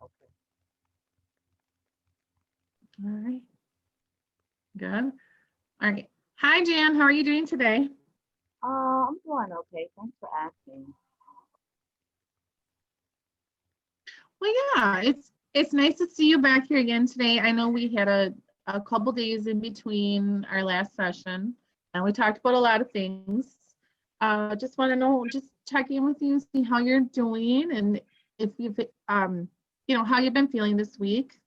Okay. All right, good. All right. Hi, Jan. How are you doing today? I'm doing okay. Thanks for asking. Well, yeah, it's nice to see you back here again today. I know we had a couple days in between our last session, and we talked about a lot of things. Just want to know, just check in with you, see how you're doing, and if you've, how you've been feeling this week.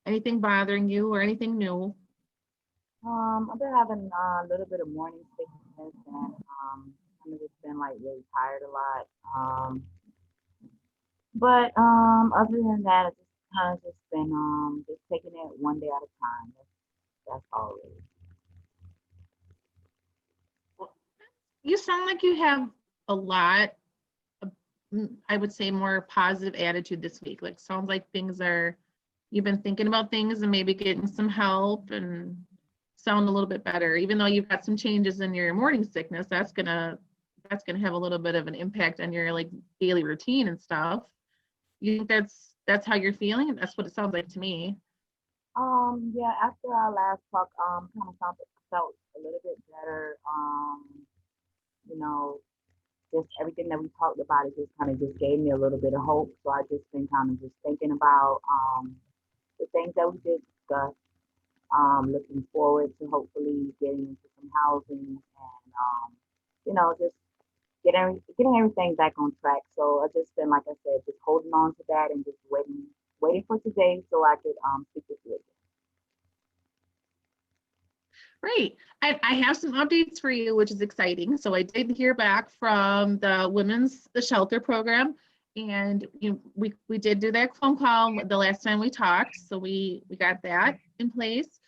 Anything bothering you or anything new? I've been having a little bit of morning sickness and kind of just been like really tired a lot. But other than that, I just kind of just been just taking it one day at a time. That's all really. You sound like you have a lot of, I would say, more positive attitude this week. Like, sounds like things are, you've been thinking about things and maybe getting some help and sound a little bit better. Even though you've got some changes in your morning sickness, that's gonna have a little bit of an impact on your like daily routine and stuff. You think that's how you're feeling? That's what it sounds like to me. Yeah, after our last talk, kind of felt a little bit better. You know, just everything that we talked about, it just kind of just gave me a little bit of hope. So I just been kind of just thinking about the things that we did discuss. Looking forward to hopefully getting into some housing and just getting everything back on track. So I just been like I said, just holding on to that and just waiting for today so I could speak with you again. Great. I have some updates for you, which is exciting. So I did hear back from the shelter program, and we did do that phone call the last time we talked. So we got that in place.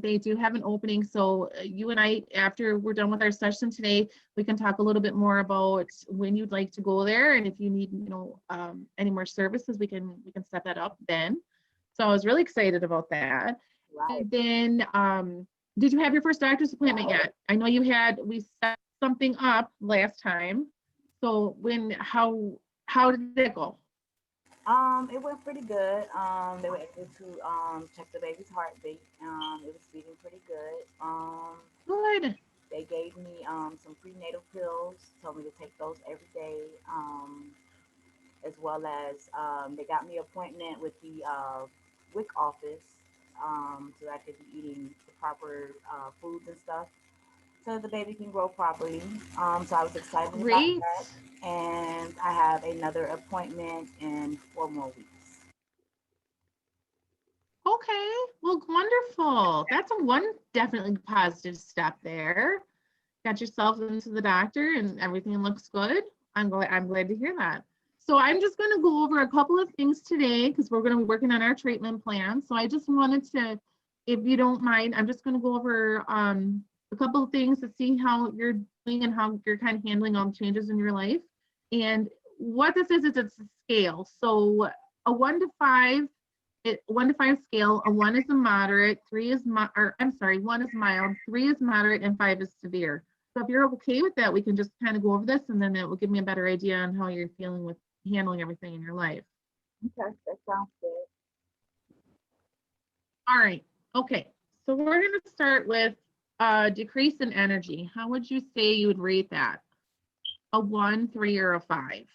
They do have an opening. So you and I, after we're done with our session today, we can talk a little bit more about when you'd like to go there, and if you need, any more services, we can set that up then. So I was really excited about that. Right. And then did you have your first doctor's appointment yet? I know we set something up last time. So how did it go? It went pretty good. They were able to check the baby's heartbeat. It was beating pretty good. Good. They gave me some prenatal pills, told me to take those every day, as well as they got me an appointment with the WIC office so I could be eating the proper foods and stuff so the baby can grow properly. So I was excited about Great. that. And I have another appointment in 4 more weeks. Okay. Well, wonderful. That's a one definitely positive step there. Got yourself into the doctor and everything looks good. I'm glad to hear that. So I'm just going to go over a couple of things today because we're going to be working on our treatment plan. So I just wanted to, if you don't mind, I'm just going to go over a couple of things to see how you're doing and how you're kind of handling all the changes in your life. And what this is it's a scale. So a 1 to 5, 1 to 5 scale. A 1 is a moderate, 3 is or I'm sorry, 1 is mild, 3 is moderate, and 5 is severe. So if you're okay with that, we can just kind of go over this, and then it will give me a better idea on how you're feeling with handling everything in your life. Okay, that sounds good. All right. Okay. So we're going to start with decrease in energy. How would you say you would rate that? A 1, 3, or a 5?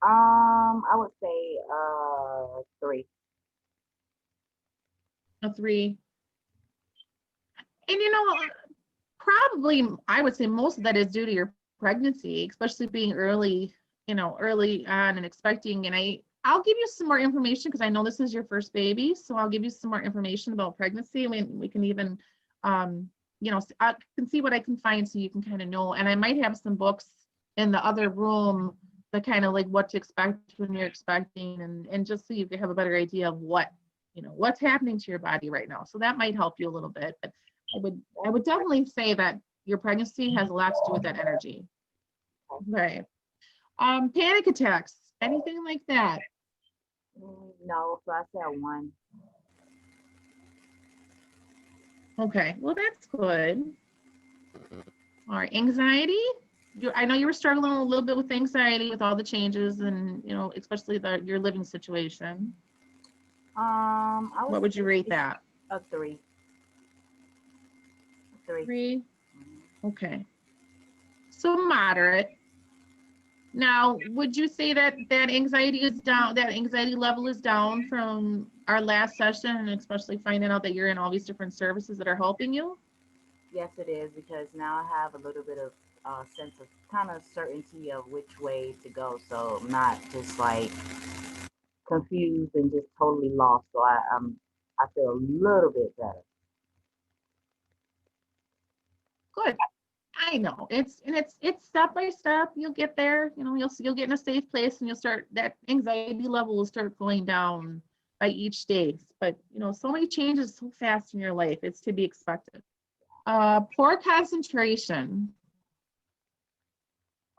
I would say 3. A 3. And probably I would say most of that is due to your pregnancy, especially being early, early on and expecting. And I'll give you some more information because I know this is your first baby. So I'll give you some more information about pregnancy. We can even, I can see what I can find so you can kind of know. And I might have some books in the other room that kind of like what to expect when you're expecting and just so you can have a better idea of what's happening to your body right now. So that might help you a little bit. But I would definitely say that your pregnancy has a lot to do with that energy. Right. Panic attacks, anything like that. No, so I said 1. Okay, well that's good. All right, anxiety. I know you were struggling a little bit with anxiety with all the changes and especially your living situation. I would What would you say rate that? a three. A three. 3? Mhm. Okay. So moderate. Now, would you say that that anxiety is down, that anxiety level is down from our last session, and especially finding out that you're in all these different services that are helping you? Yes, it is because now I have a little bit of sense of kind of certainty of which way to go. So I'm not just like confused and just totally lost. So I feel a little bit better. Good. I know it's step by step. You'll get there. You know, you'll get in a safe place, and you'll start that anxiety level will start going down by each day. But so many changes so fast in your life. It's to be expected. Poor concentration.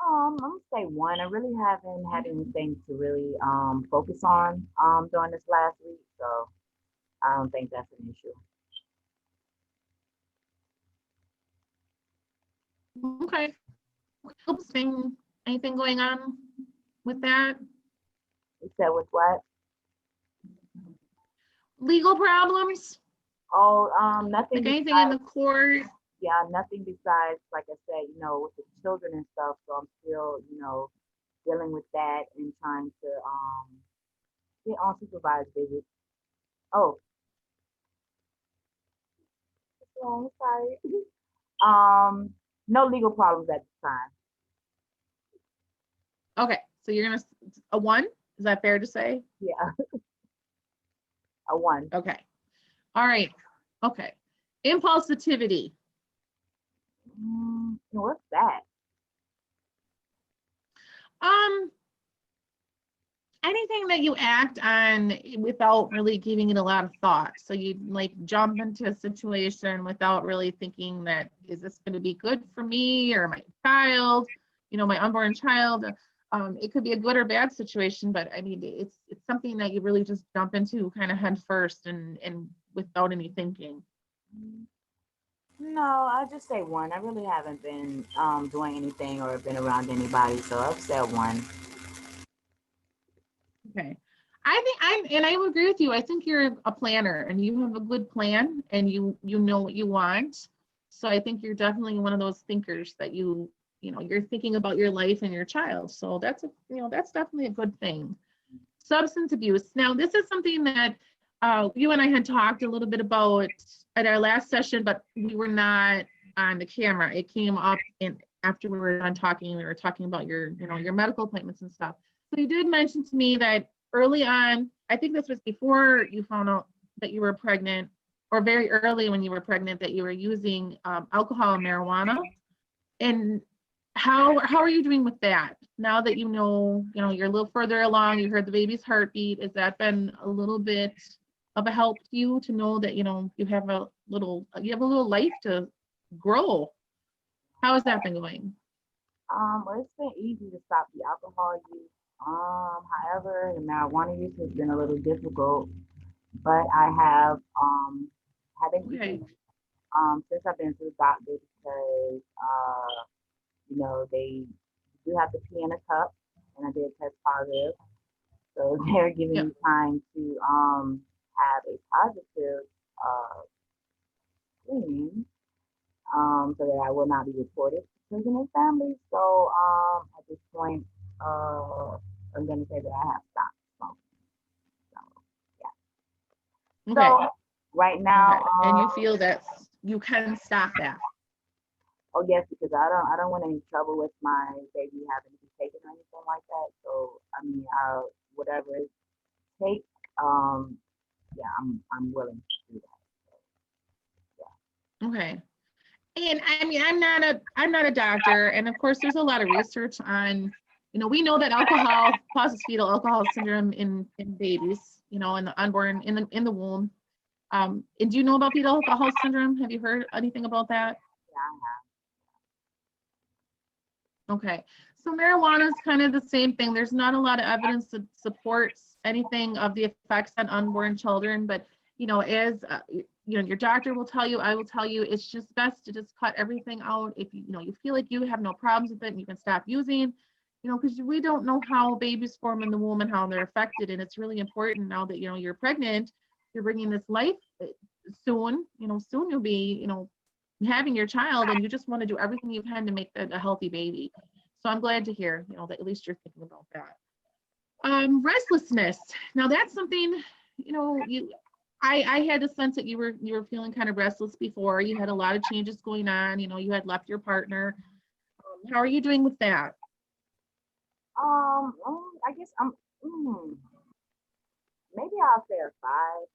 I'm gonna say one. I really haven't had anything to really focus on during this last week, so I don't think that's an issue. Okay. Anything going on with that? You said with what? Legal problems? Oh, nothing Like anything in besides the court? yeah, nothing besides like I said, with the children and stuff. So I'm still, dealing with that and trying to get on supervised visits. Oh, I'm sorry. No legal problems at the time. Okay, so you're gonna a 1? Is that fair to say? Yeah, a one. Okay. All right. Okay. Impulsivity. What's that? Um, anything that you act on without really giving it a lot of thought. So you like jump into a situation without really thinking that is this going to be good for me or my child, my unborn child. It could be a good or bad situation, but I mean it's something that you really just jump into kind of head first and without any thinking. Mm, No, I just say one. I really haven't been doing anything or been around anybody, so I've said one. Okay. I would agree with you. I think you're a planner and you have a good plan and you know what you want. So I think you're definitely one of those thinkers that you're thinking about your life and your child. So that's definitely a good thing. Substance abuse. Now, this is something that you and I had talked a little bit about at our last session, but we were not on the camera. It came up in after we were done talking. We were talking about your medical appointments and stuff. So you did mention to me that early on, I think this was before you found out that you were pregnant, or very early when you were pregnant, that you were using alcohol and marijuana. And how are you doing with that now that you're a little further along? You heard the baby's heartbeat. Has that been a little bit of a help to you to know that you have a little life to grow? How has that been going? Well, it's been easy to stop the alcohol use. However, the marijuana use has been a little difficult, but I have haven't Okay. used since I've been to the doctor because they do have to pee in a cup, and I did test positive, so they're giving Yep. me time to have a positive screening so that I will not be reported to children and families. So at this point, I'm going to say that I have stopped smoking. So yeah. Okay. So right now, Okay. And you feel that you can stop that. oh yes, because I don't want any trouble with my baby having to be taken or anything like that. So I mean, whatever it takes, yeah, I'm willing to do that. Okay. And I mean, I'm not a doctor, and of course, there's a lot of research on, we know that alcohol causes fetal alcohol syndrome in babies, in the unborn in the womb. And do you know about fetal alcohol syndrome? Have you heard anything about that? Yeah, Okay. So marijuana is kind of the same thing. There's not a lot of evidence that supports anything of the effects on unborn children, but as your doctor will tell you, I will tell you, it's just best to just cut everything out. If you feel like you have no problems with it and you can stop using, because we don't know how babies form in the womb and how they're affected. And it's really important now that, you're pregnant, you're bringing this life soon, soon you'll be, having your child, and you just want to do everything you can to make that a healthy baby. So I'm glad to hear, that at least you're thinking about that. Restlessness. Now that's something, I had a sense that you were feeling kind of restless before. You had a lot of changes going on. You had left your partner. How are you doing with that? I guess maybe I'll say a five.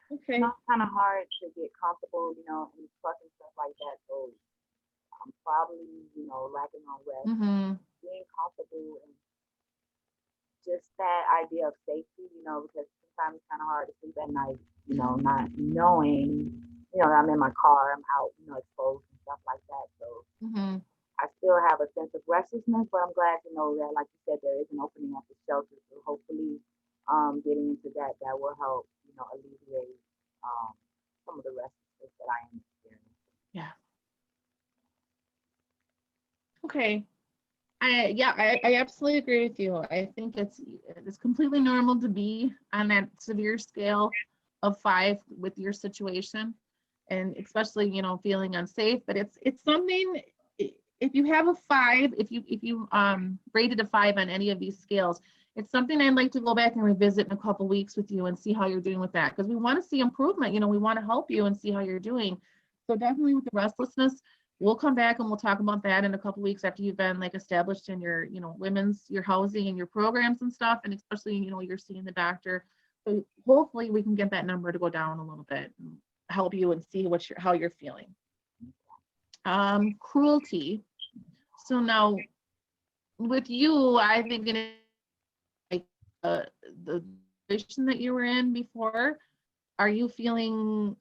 Okay. It's kind of hard to get comfortable, in truck and stuff like that. So I'm probably, lacking on rest, Mm-hmm. being comfortable, and just that idea of safety, because sometimes it's kind of hard to sleep at night, not knowing, that I'm in my car, I'm out, exposed and stuff like that. So Mm-hmm. I still have a sense of restlessness, but I'm glad to know that, like you said, there is an opening at the shelter. So hopefully, getting into that will help, alleviate some of the restlessness that I am experiencing. Yeah. Okay. I absolutely agree with you. I think it's completely normal to be on that severe scale of 5 with your situation, and especially feeling unsafe. But it's something. If you have a 5, if you rated a 5 on any of these scales, it's something I'd like to go back and revisit in a couple weeks with you and see how you're doing with that, because we want to see improvement. We want to help you and see how you're doing. So definitely with the restlessness, we'll come back and we'll talk about that in a couple weeks after you've been like established in your, your housing and your programs and stuff. And especially, you're seeing the doctor. So hopefully we can get that number to go down a little bit and help you and see how you're feeling. Cruelty. So now with you, I think like the situation that you were in before, are you feeling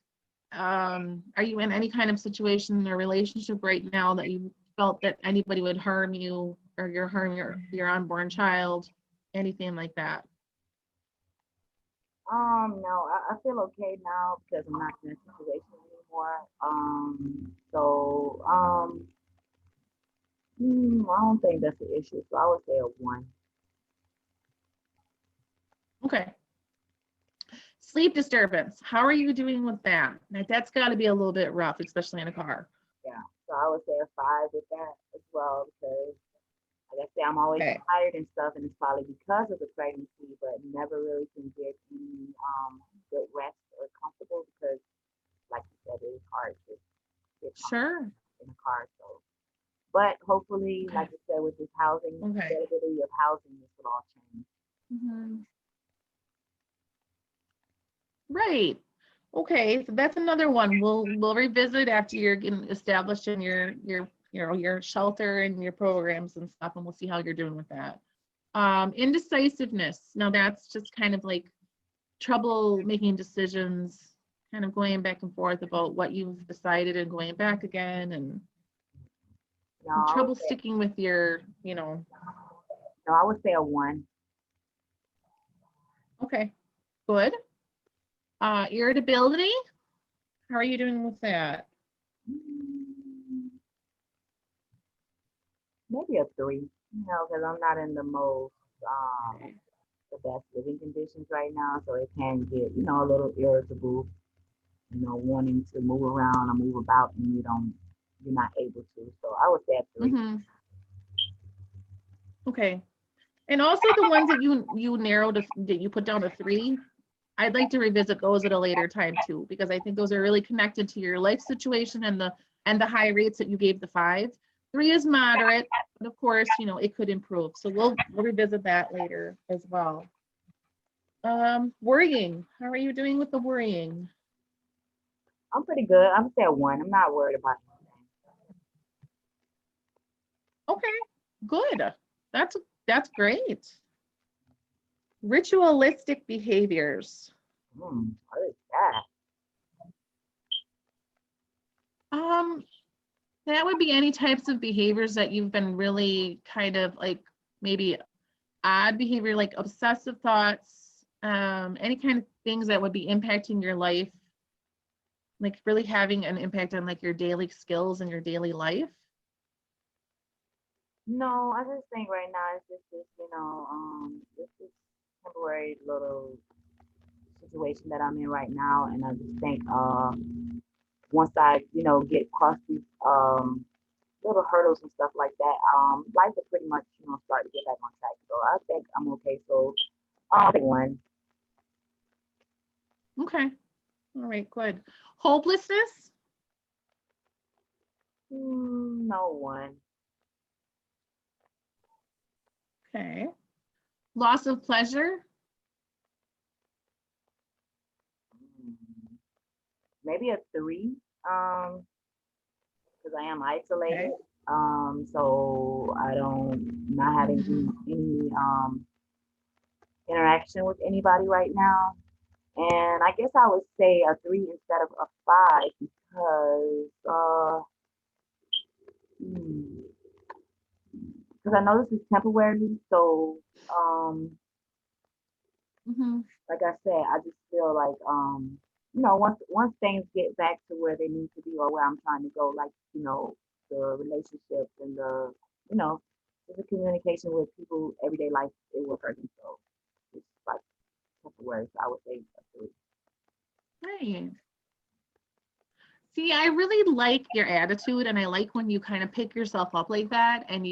are you in any kind of situation or relationship right now that you felt that anybody would harm you, or you're harming your unborn child, anything like that? No, I feel okay now because I'm not in that situation anymore. I don't think that's the issue. So I would say a one. Okay. Sleep disturbance. How are you doing with that? Now, that's got to be a little bit rough, especially in a car. Yeah. So I would say a five with that as well because, like I say, I'm always Okay. tired and stuff, and it's probably because of the pregnancy, but never really can get any good rest or comfortable because, like you said, it's hard to get comfortable Sure. in a car. So, but hopefully, Okay. like you said, with this housing Okay. availability of housing, this will all change. Mhm. Right. Okay, so that's another one. We'll revisit after you're getting established in your shelter and your programs and stuff, and we'll see how you're doing with that. Indecisiveness. Now that's just kind of like trouble making decisions, kind of going back and forth about what you've decided and going back again, and No, I would trouble say sticking with your. no, I would say a one. Okay, good. Irritability. How are you doing with that? Mm, Maybe a three. Because I'm not in the most Okay. the best living conditions right now, so it can get a little irritable. Wanting to move around or move about, and you're not able to. So I would say a three. Mm-hmm. Okay. And also the ones that you narrowed that you put down to 3, I'd like to revisit those at a later time too, because I think those are really connected to your life situation and the high rates that you gave the 5. 3 is moderate, but of course, it could improve. So we'll revisit that later as well. Worrying. How are you doing with the worrying? I'm pretty good. I'm say a one. I'm not worried about anything. Okay, good. That's great. Ritualistic behaviors. What is that? Um, that would be any types of behaviors that you've been really kind of like maybe odd behavior, like obsessive thoughts, any kind of things that would be impacting your life, like really having an impact on like your daily skills and your daily life. No, I just think right now it's just this, this is temporary little situation that I'm in right now, and I just think once I, get across these little hurdles and stuff like that, life will pretty much, start to get back on track. So I think I'm okay. So I'll take one. Okay. All right, good. Hopelessness? No one. Okay. Loss of pleasure? Mm, Maybe a three. Because I am isolated. Okay. So I don't not having Mm-hmm. any interaction with anybody right now. And I guess I would say a three instead of a five because I know this is temporary. So Mm-hmm. like I said, I just feel like once things get back to where they need to be or where I'm trying to go, like the relationships and you know just the communication with people, everyday life, it will hurt me. So it's like temporary. So I would say a three. Right. See, I really like your attitude, and I like when you kind of pick yourself up like that, and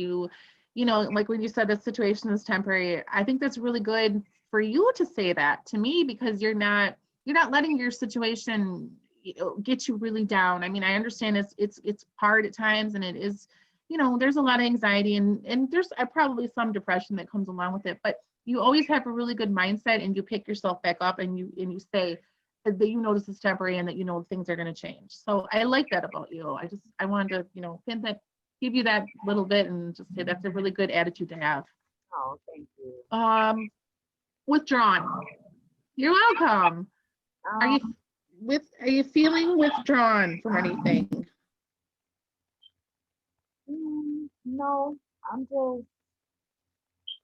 like when you said the situation is temporary. I think that's really good for you to say that to me because you're not letting your situation get you really down. I mean, I understand it's hard at times, and it is, there's a lot of anxiety, and there's probably some depression that comes along with it, but you always have a really good mindset, and you pick yourself back up, and you say that this is temporary and that things are going to change. So I like that about you. I wanted to pin that, give you that little bit and just say that's a really good attitude to have. Oh, thank you. Um, Withdrawn. You're welcome. Are you Um, are you feeling withdrawn from anything? no, I'm just,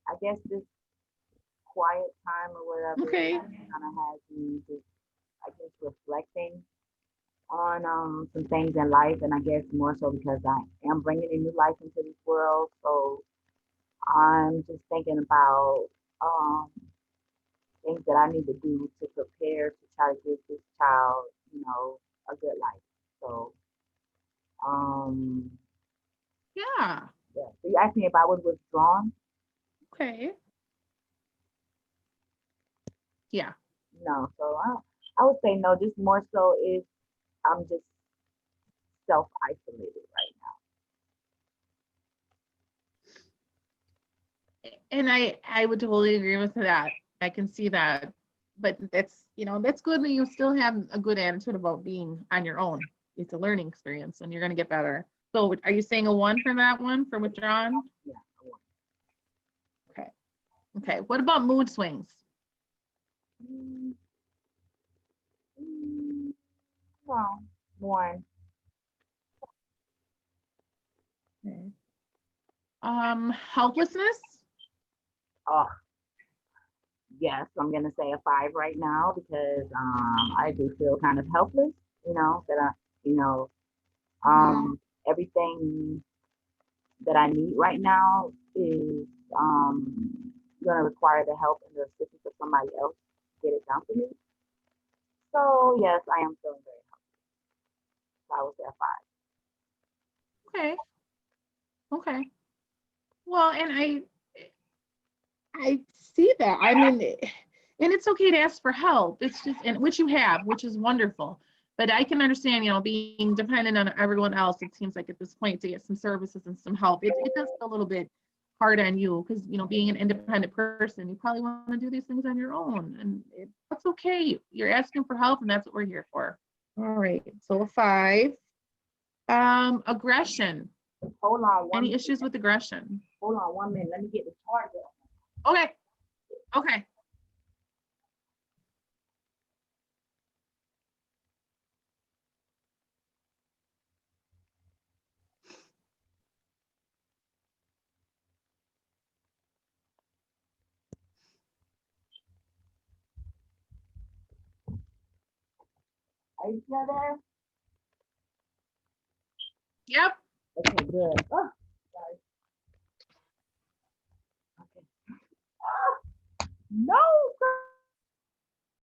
I guess this quiet time or whatever Okay. kind of has me just, I guess, reflecting on some things in life, and I guess more so because I am bringing a new life into this world. So I'm just thinking about um, things that I need to do to prepare to try to give this child, a good life. So um, Yeah. yeah. So you asked me if I was withdrawn. Okay. Yeah. No, so I would say no. Just more so is I'm just self isolated right And I would totally agree with that. I can see that. But that's good that you still have a good attitude about being on your own. It's a learning experience and you're going to get better. So are you saying a one for that one for withdrawn? now. Yeah. Okay. Okay. What about mood swings? Mm, mm, no, one. Okay. Helplessness? Oh, yes, I'm gonna say a five right now because I do feel kind of helpless. That you know, Hmm. everything that I need right now is gonna require the help and the assistance of somebody else to get it done for me. So yes, I am feeling very helpless. So I would say a five. Okay. Okay. Well, and I see that. I mean, and it's okay to ask for help. It's just, and which you have, which is wonderful. But I can understand, being dependent on everyone else. It seems like at this point to get some services and some help, it does feel a little bit hard on you because being an independent person, you probably want to do these things on your own, and that's okay. You're asking for help, and that's what we're here for. All right. So a five. Aggression. Hold on one Any minute. issues with aggression? Hold on 1 minute. Let me get the charger. Okay. Okay. Are you still there? Yep. Okay, good. Oh, sorry. No,